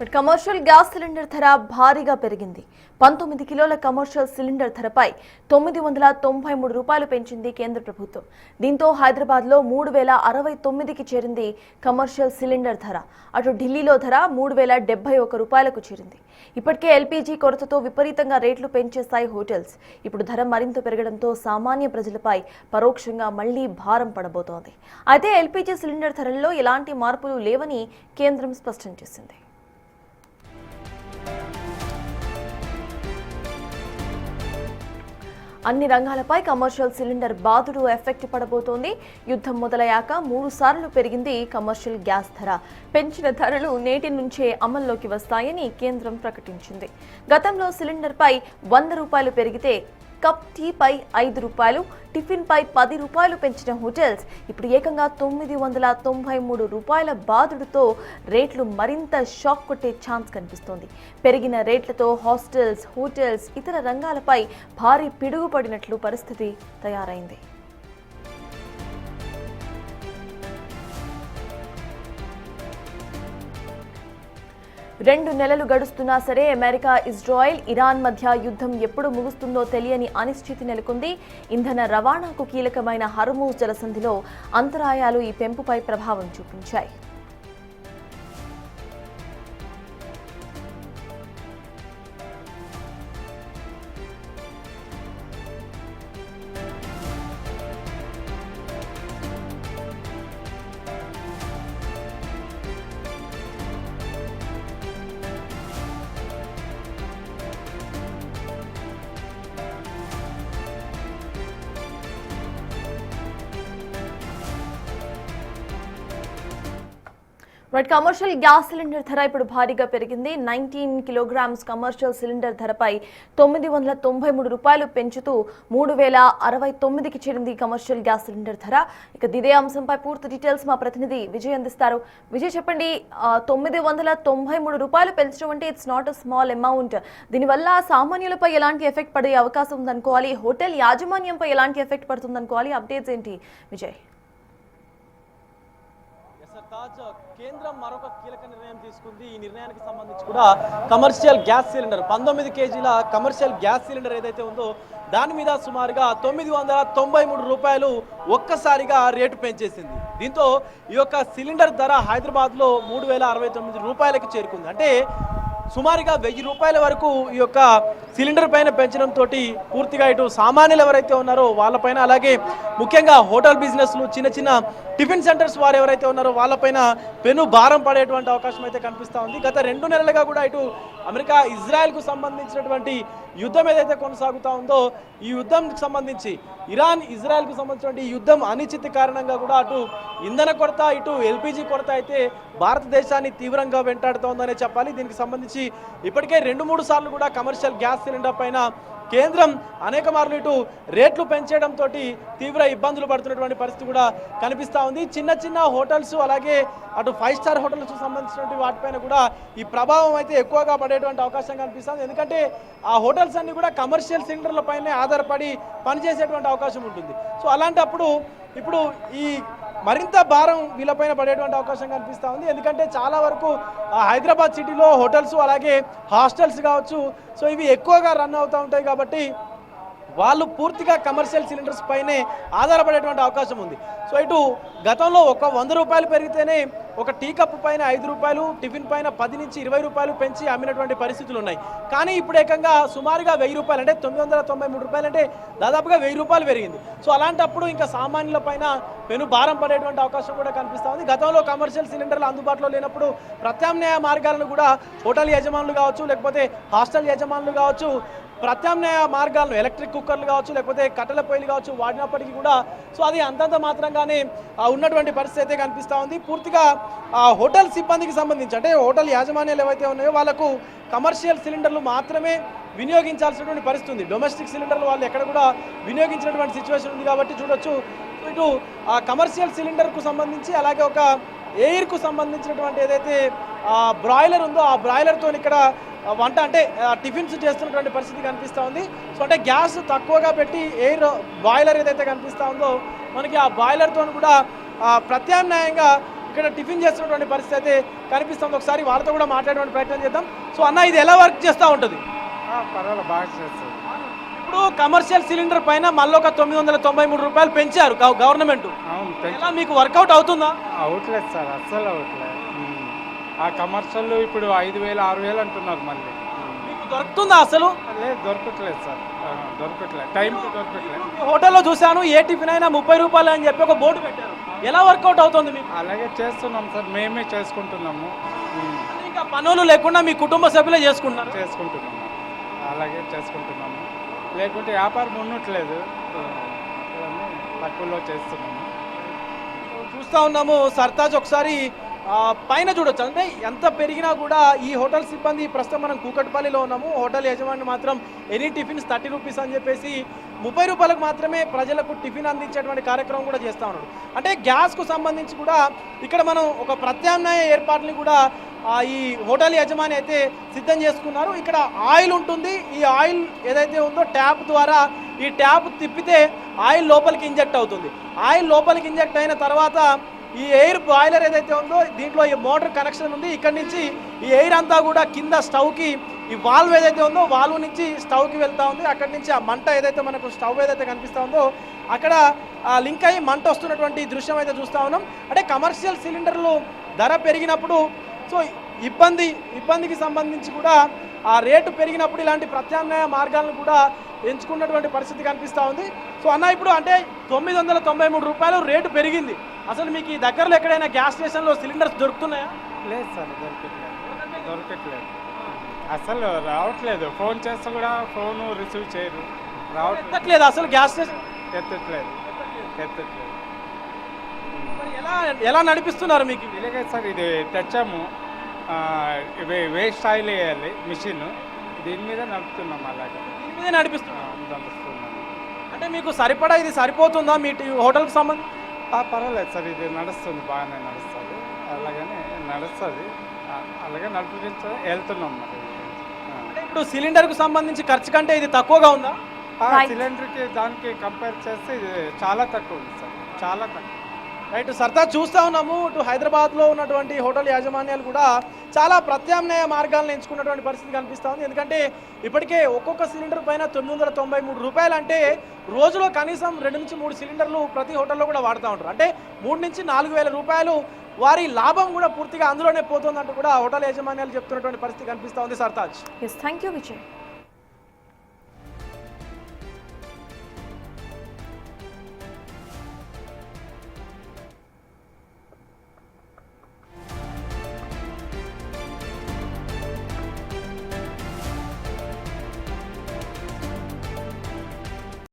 Commercial gas cylinder ధర భారీగా పెరిగింది. 19 కిలోల కమర్షియల్ సిలిండర్ ధరపై 993 రూపాయలు పెంచింది కేంద్ర ప్రభుత్వం. దీంతో హైదరాబాద్లో 3069కి చేరింది కమర్షియల్ సిలిండర్ ధర. అటు ఢిల్లీలో ధర 3071 రూపాయలకు చేరింది. ఇప్పటికే ఎల్పీజీ కొరతతో విపరీతంగా రేట్లు పెంచేస్తాయి హోటల్స్. ఇప్పుడు ధర మరింత పెరగడంతో సామాన్య ప్రజలపై పరోక్షంగా మళ్లీ భారం పడబోతోంది. అయితే ఎల్పీజీ సిలిండర్ ధరల్లో ఎలాంటి మార్పులు లేవని కేంద్రం స్పష్టం చేసింది. అన్ని రంగాలపై కమర్షియల్ సిలిండర్ బాధుడు ఎఫెక్ట్ పడబోతోంది. యుద్ధం మొదలయ్యాక 3 సార్లు పెరిగింది కమర్షియల్ గ్యాస్ ధర. పెంచిన ధరలు నేటి నుంచే అమల్లోకి వస్తాయని కేంద్రం ప్రకటించింది. గతంలో సిలిండర్పై 100 రూపాయలు పెరిగితే కప్ టీ పై 5 రూపాయలు, టిఫిన్ పై 10 రూపాయలు పెంచిన హోటల్స్ ఇప్పుడు ఏకంగా 993 రూపాయల బాధుడుతో రేట్లు మరింత షాక్ కొట్టే ఛాన్స్ కనిపిస్తోంది. పెరిగిన రేట్లతో హాస్టల్స్, హోటల్స్, ఇతర రంగాలపై భారీ పిడుగుపడినట్లు పరిస్థితి తయారైంది. 2 నెలలు గడుస్తున్నా సరే అమెరికా, ఇజ్రాయెల్, ఇరాన్ మధ్య యుద్ధం ఎప్పుడు ముగుస్తుందో తెలియని అనిశ్చితి నెలకొంది. ఇంధన రవాణాకు కీలకమైన హర్మూజ్ జలసంధిలో అంతరాయాలు ఈ పెంపుపై ప్రభావం చూపించాయి. కమర్షియల్ గ్యాస్ సిలిండర్ ధర ఇప్పుడు భారీగా పెరిగింది. 19 కిలోగ్రామ్స్ కమర్షియల్ సిలిండర్ ధరపై 993 రూపాయలు పెంచుతూ 3069కి చేరింది కమర్షియల్ గ్యాస్ సిలిండర్ ధర. ఇక ఇదే అంశంపై పూర్తి డీటెయిల్స్ మా ప్రతినిధి విజయ్ అందిస్తారు. విజయ్, చెప్పండి, 993 రూపాయలు పెంచడం అంటే it's not a small amount. దీనివల్ల సామాన్యులపై ఎలాంటి ఎఫెక్ట్ పడే అవకాశం ఉందనుకోవాలి? హోటల్ యాజమాన్యంపై ఎలాంటి ఎఫెక్ట్ పడుతుందనుకోవాలి? అప్డేట్స్ ఏంటి విజయ్? కేంద్రం మరొక కీలక నిర్ణయం తీసుకుంది. ఈ నిర్ణయానికి సంబంధించి కూడా కమర్షియల్ గ్యాస్ సిలిండర్ 19 కేజీల కమర్షియల్ గ్యాస్ సిలిండర్ ఏదైతే ఉందో దాని మీద సుమారుగా 993 రూపాయలు ఒక్కసారిగా రేటు పెంచేసింది. దీంతో ఈ యొక్క సిలిండర్ ధర హైదరాబాద్లో 3069 రూపాయలకి చేరుకుంది. అంటే సుమారుగా 1000 రూపాయల వరకు ఈ యొక్క సిలిండర్ పైన పెంచడంతో పూర్తిగా ఇటు సామాన్యులు ఎవరైతే ఉన్నారో వాళ్ళపైన, అలాగే ముఖ్యంగా హోటల్ బిజినెస్లు, చిన్న చిన్న టిఫిన్ సెంటర్స్ వారు ఎవరైతే ఉన్నారో వాళ్ళపైన పెను భారం పడేటువంటి అవకాశం అయితే కనిపిస్తూ ఉంది. గత 2 నెలలుగా కూడా ఇటు అమెరికా, ఇజ్రాయెల్కు సంబంధించినటువంటి యుద్ధం ఏదైతే కొనసాగుతూ ఉందో ఈ యుద్ధంకి సంబంధించి ఇరాన్, ఇజ్రాయెల్కు సంబంధించినటువంటి యుద్ధం అనిశ్చితి కారణంగా కూడా అటు ఇంధన కొరత, ఇటు ఎల్పీజీ కొరత అయితే భారతదేశాన్ని తీవ్రంగా వెంటాడుతోందనే చెప్పాలి. దీనికి సంబంధించి ఇప్పటికే 2-3 సార్లు కూడా కమర్షియల్ గ్యాస్ సిలిండర్ పైన కేంద్రం అనేక మార్లు ఇటు రేట్లు పెంచడంతో తీవ్ర ఇబ్బందులు పడుతున్నటువంటి పరిస్థితి కూడా కనిపిస్తూ ఉంది. చిన్న చిన్న హోటల్స్, అలాగే అటు 5 స్టార్ హోటల్స్ సంబంధించినటువంటి వాటిపైన కూడా ఈ ప్రభావం అయితే ఎక్కువగా పడేటువంటి అవకాశం కనిపిస్తుంది. ఎందుకంటే ఆ హోటల్స్ అన్ని కూడా కమర్షియల్ సిలిండర్ల పైనే ఆధారపడి పనిచేసేటువంటి అవకాశం ఉంటుంది. సో అలాంటప్పుడు ఇప్పుడు ఈ మరింత భారం వీళ్ళపైన పడేటువంటి అవకాశం కనిపిస్తూ ఉంది. ఎందుకంటే చాలా వరకు హైదరాబాద్ సిటీలో హోటల్స్, అలాగే హాస్టల్స్ కావచ్చు, సో ఇవి ఎక్కువగా రన్ అవుతూ ఉంటాయి కాబట్టి వాళ్ళు పూర్తిగా కమర్షియల్ సిలిండర్స్ పైనే ఆధారపడేటువంటి అవకాశం ఉంది. సో ఇటు గతంలో ఒక 100 రూపాయలు పెరిగితేనే ఒక టీ కప్పు పైన 5 రూపాయలు, టిఫిన్ పైన 10 నుంచి 20 రూపాయలు పెంచి అమ్మినటువంటి పరిస్థితులు ఉన్నాయి. కానీ ఇప్పుడు ఏకంగా సుమారుగా 1000 రూపాయలు, అంటే 993 రూపాయలు, అంటే దాదాపుగా 1000 రూపాయలు పెరిగింది. సో అలాంటప్పుడు ఇంకా సామాన్యుల పైన పెను భారం పడేటువంటి అవకాశం కూడా కనిపిస్తూ ఉంది. గతంలో కమర్షియల్ సిలిండర్లు అందుబాటులో లేనప్పుడు ప్రత్యామ్నాయ మార్గాలను కూడా హోటల్ యజమానులు కావచ్చు, లేకపోతే హాస్టల్ యజమానులు కావచ్చు, ప్రత్యామ్నాయ మార్గాలను ఎలక్ట్రిక్ కుక్కర్లు కావచ్చు, లేకపోతే కట్టెల పొయ్యిలు కావచ్చు వాడినప్పటికీ కూడా సో అది అంతంత మాత్రంగానే ఉన్నటువంటి పరిస్థితి అయితే కనిపిస్తూ ఉంది. పూర్తిగా హోటల్ సిబ్బందికి సంబంధించి, అంటే హోటల్ యాజమాన్యాలు ఏవైతే ఉన్నాయో వాళ్ళకు కమర్షియల్ సిలిండర్లు మాత్రమే వినియోగించాల్సినటువంటి పరిస్థితి ఉంది. డొమెస్టిక్ సిలిండర్లు వాళ్ళు ఎక్కడ కూడా వినియోగించినటువంటి సిచ్యువేషన్ ఉంది. కాబట్టి చూడొచ్చు ఇటు కమర్షియల్ సిలిండర్కు సంబంధించి, అలాగే ఒక ఎయిర్కు సంబంధించినటువంటి ఏదైతే బ్రాయిలర్ ఉందో ఆ బ్రాయిలర్తో ఇక్కడ వంట, అంటే టిఫిన్స్ చేస్తున్నటువంటి పరిస్థితి కనిపిస్తూ ఉంది. సో అంటే గ్యాస్ తక్కువగా పెట్టి ఎయిర్ బాయిలర్ ఏదైతే కనిపిస్తూ ఉందో మనకి ఆ బాయిలర్తో కూడా ప్రత్యామ్నాయంగా ఇక్కడ టిఫిన్ చేస్తున్నటువంటి పరిస్థితి అయితే కనిపిస్తుంది. ఒకసారి వాళ్ళతో కూడా మాట్లాడేటువంటి ప్రయత్నం చేద్దాం. సో అన్న, ఇది ఎలా వర్క్ చేస్తూ ఉంటుంది? పర్వాలేదు, బాగా చేస్తుంది. ఇప్పుడు కమర్షియల్ సిలిండర్ పైన మళ్ళీ ఒక 993 రూపాయలు పెంచారు గవర్నమెంట్. అవును, ఎలా మీకు వర్కౌట్ అవుతుందా? అవట్లేదు సార్, అస్సలు అవట్లేదు. ఆ కమర్షియల్ ఇప్పుడు 5,000 6,000 అంటున్నారు మళ్ళీ. మీకు దొరుకుతుందా అసలు? లేదు, దొరకట్లేదు సార్, దొరకట్లేదు, టైంకి దొరకట్లేదు. హోటల్లో చూశాను, ఏ టిఫిన్ అయినా 30 రూపాయలు అని చెప్పి ఒక బోర్డు పెట్టారు. ఎలా వర్కౌట్ అవుతుంది మీకు? అలాగే చేస్తున్నాం సార్, మేమే చేసుకుంటున్నాము. ఇంకా పనులు లేకుండా మీ కుటుంబ సభ్యులే చేసుకుంటున్నారు? చేసుకుంటున్నాము, అలాగే చేసుకుంటున్నాము. లేకుంటే వ్యాపారం ఉండట్లేదు, తక్కువలో చేస్తున్నాము. చూస్తూ ఉన్నాము సర్తాజ్. ఒకసారి పైన చూడొచ్చు, అంటే ఎంత పెరిగినా కూడా ఈ హోటల్ సిబ్బంది, ప్రస్తుతం మనం కూకట్పల్లిలో ఉన్నాము, హోటల్ యజమాని మాత్రం ఎనీ టిఫిన్స్ 30 రూపీస్ అని చెప్పేసి 30 రూపాయలకు మాత్రమే ప్రజలకు టిఫిన్ అందించేటువంటి కార్యక్రమం కూడా చేస్తూ ఉన్నాడు. అంటే గ్యాస్కు సంబంధించి కూడా ఇక్కడ మనం ఒక ప్రత్యామ్నాయ ఏర్పాట్ని కూడా ఈ హోటల్ యజమాని అయితే సిద్ధం చేసుకున్నారు. ఇక్కడ ఆయిల్ ఉంటుంది. ఈ ఆయిల్ ఏదైతే ఉందో ట్యాప్ ద్వారా, ఈ ట్యాప్ తిప్పితే ఆయిల్ లోపలికి ఇంజెక్ట్ అవుతుంది. ఆయిల్ లోపలికి ఇంజెక్ట్ అయిన తర్వాత ఈ ఎయిర్ బాయిలర్ ఏదైతే ఉందో దీంట్లో ఈ మోటార్ కనెక్షన్ ఉంది. ఇక్కడ నుంచి ఈ ఎయిర్ అంతా కూడా కింద స్టవ్కి, ఈ వాల్వ్ ఏదైతే ఉందో వాల్వ్ నుంచి స్టవ్కి వెళ్తూ ఉంది. అక్కడి నుంచి ఆ మంట ఏదైతే మనకు స్టవ్ ఏదైతే కనిపిస్తూ ఉందో అక్కడ లింక్ అయ్యి మంట వస్తున్నటువంటి దృశ్యం అయితే చూస్తూ ఉన్నాం. అంటే కమర్షియల్ సిలిండర్లు ధర పెరిగినప్పుడు సో ఇబ్బందికి సంబంధించి కూడా ఆ రేటు పెరిగినప్పుడు ఇలాంటి ప్రత్యామ్నాయ మార్గాలను కూడా ఎంచుకున్నటువంటి పరిస్థితి కనిపిస్తూ ఉంది. సో అన్న, ఇప్పుడు అంటే 993 రూపాయలు రేటు పెరిగింది. అసలు మీకు ఈ దగ్గరలో ఎక్కడైనా గ్యాస్ స్టేషన్లో సిలిండర్స్ దొరుకుతున్నాయా? లేదు సార్, దొరకట్లేదు, అసలు రావట్లేదు. ఫోన్ చేస్తే కూడా ఫోను రిసీవ్ చేయరు, రావట్లేదు అసలు గ్యాస్ స్టేషన్ ఎత్తట్లేదు. మరి ఎలా నడిపిస్తున్నారు మీకు? ఇలాగే సార్, ఇది తెచ్చాము, వేస్ట్ ఆయిల్ వేయాలి మిషన్, దీని మీద నడుపుతున్నాం. అలాగే దీని మీద నడుపిస్తున్నాం. అంటే అంటే మీకు సరిపడా ఇది సరిపోతుందా మీ హోటల్కి సంబంధించి? పర్వాలేదు సార్, ఇది నడుస్తుంది, బాగానే నడుస్తుంది, అలాగనే నడుస్తుంది, అలాగే నడిపించ వెళ్తున్నాం. మరి అంటే ఇప్పుడు సిలిండర్కు సంబంధించి ఖర్చు కంటే ఇది తక్కువగా ఉందా? సిలిండర్కి దానికి కంపేర్ చేస్తే ఇది చాలా తక్కువ ఉంది సార్, చాలా తక్కువ. రైట్ సర్తాజ్, చూస్తూ ఉన్నాము ఇటు హైదరాబాద్లో ఉన్నటువంటి హోటల్ యాజమాన్యాలు కూడా చాలా ప్రత్యామ్నాయ మార్గాలను ఎంచుకున్నటువంటి పరిస్థితి కనిపిస్తూ ఉంది. ఎందుకంటే ఇప్పటికే ఒక్కొక్క సిలిండర్ పైన 993 రూపాయలు, అంటే రోజులో కనీసం 2 నుంచి 3 సిలిండర్లు ప్రతి హోటల్లో కూడా వాడుతూ ఉంటారు. అంటే 3 నుంచి 4,000 రూపాయలు వారి లాభం కూడా పూర్తిగా అందులోనే పోతుందంటూ కూడా హోటల్ యాజమాన్యాలు చెప్తున్నటువంటి పరిస్థితి కనిపిస్తూ ఉంది. Sartaj. Yes, thank you, Vijay.